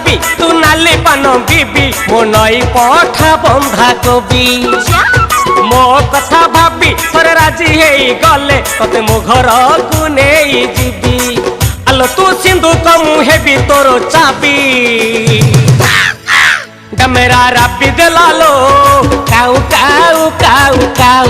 ভাবি তু নালি পান বিবি মো নই পঠা বন্ধা কবি মো কথা ভাবি থরে রাজি হেই গলে ততে মো ঘরকু নেই ଯିବି আলো তু সিন্ধু কমু হেবি তোর চাবি ডমেরা রাবি দেলালো কাউ কাউ কাউ কাউ